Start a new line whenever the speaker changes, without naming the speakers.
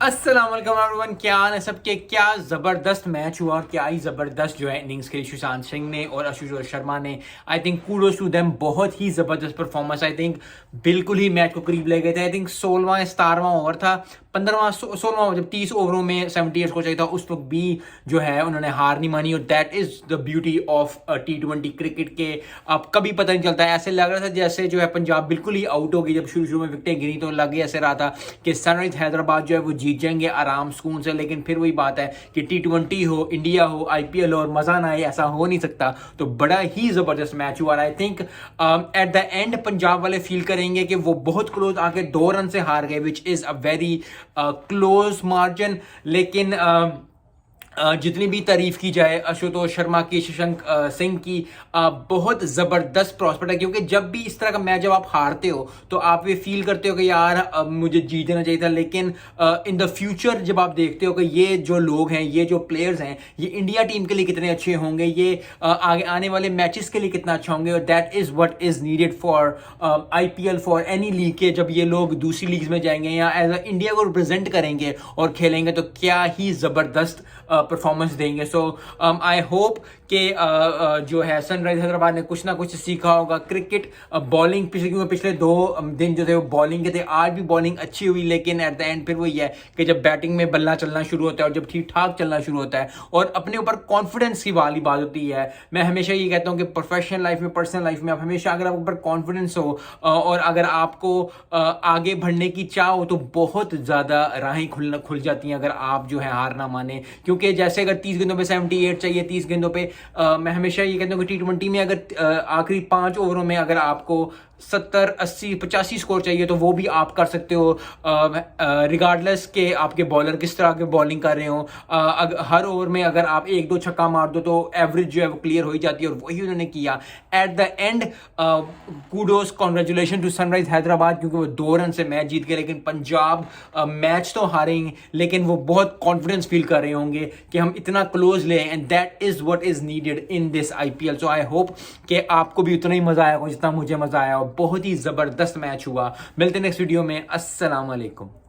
अस्सलाम वालेकुम एवरीवन, क्या हाल है सबके। क्या ज़बरदस्त मैच हुआ और क्या ही ज़बरदस्त जो है इनिंग्स खेली सुशांत सिंह ने और आशुतोष शर्मा ने। I think kudos to them, बहुत ही ज़बरदस्त परफॉर्मेंस। आई थिंक बिल्कुल ही मैच को करीब ले गए थे। आई थिंक 16वां या 17वां ओवर था, 15वां 16वां, जब 30 ओवरों में 78 को चाहिए था, उस वक्त भी जो है उन्होंने हार नहीं मानी। और that is the beauty of T20 cricket के। अब कभी पता नहीं चलता है। ऐसे लग रहा था जैसे जो है पंजाब बिल्कुल ही आउट हो गई जब शुरू में विकेटें गिरी, तो लग ही ऐसे रहा था कि सनराइज हैदराबाद जो है वो जीत जाएंगे आराम सुकून से। लेकिन फिर वही बात है कि T20 हो, इंडिया हो, IPL हो और मजा ना आए, ऐसा हो नहीं सकता। तो बड़ा ही जबरदस्त मैच हुआ। I think eight the and Punjab वाले फील करेंगे कि वो बहुत क्लोज आके 2 रन से हार गए, which is a very close margin. लेकिन जितनी भी तारीफ की जाए आशुतोष शर्मा की, शशांक सिंह की, बहुत ज़बरदस्त प्रॉस्पेक्ट है। क्योंकि जब भी इस तरह का मैच जब आप हारते हो तो आप ये फील करते हो कि यार मुझे जीतना चाहिए था। लेकिन इन द फ्यूचर जब आप देखते हो कि ये जो लोग हैं, ये जो प्लेयर्स हैं, ये इंडिया टीम के लिए कितने अच्छे होंगे, ये आगे आने वाले मैचेस के लिए कितना अच्छा होंगे। और that is what is needed for IPL, for any league के। जब ये लोग दूसरी लीग्स में जाएंगे या एज अ इंडिया को रिप्रेजेंट करेंगे और खेलेंगे, तो क्या ही ज़बरदस्त परफॉर्मेंस देंगे। सो आई होप कि जो है सनराइज हैदराबाद ने कुछ ना कुछ सीखा होगा। क्रिकेट बॉलिंग पिछले 2 दिन जो थे वो बॉलिंग के थे, आज भी बॉलिंग अच्छी हुई, लेकिन एट द एंड फिर वही है कि जब बैटिंग में बल्ला चलना शुरू होता है और जब ठीक ठाक चलना शुरू होता है और अपने ऊपर कॉन्फिडेंस की वाली बात होती है। मैं हमेशा ये कहता हूँ कि प्रोफेशनल लाइफ में, पर्सनल लाइफ में, आप हमेशा अगर आप ऊपर कॉन्फिडेंस हो और अगर आपको आगे बढ़ने की चाह हो, तो बहुत ज़्यादा राहें खुल जाती हैं अगर आप जो है हार ना माने। क्योंकि जैसे अगर 30 गेंदों पे 78 चाहिए, 30 गेंदों पे मैं हमेशा ये कहता हूँ कि T20 में अगर आखिरी 5 ओवरों में अगर आपको 70, 80, 85 स्कोर चाहिए, तो वो भी आप कर सकते हो, रिगार्डलेस के आपके बॉलर किस तरह के बॉलिंग कर रहे हो। हर ओवर में अगर आप 1-2 छक्का मार दो तो एवरेज जो है वो क्लियर हो ही जाती है, और वही उन्होंने किया at the end. Kudos, congratulation to Sunrise Hyderabad, क्योंकि वो 2 रन से मैच जीत गए। लेकिन पंजाब मैच तो हारेंगे, लेकिन वो बहुत कॉन्फिडेंस फील कर रहे होंगे कि हम इतना क्लोज ले, and that is what is needed in this IPL। So I hope कि आपको भी उतना ही मजा आया जितना मुझे मजा आया। बहुत ही जबरदस्त मैच हुआ। मिलते हैं नेक्स्ट वीडियो में। अस्सलाम वालेकुम।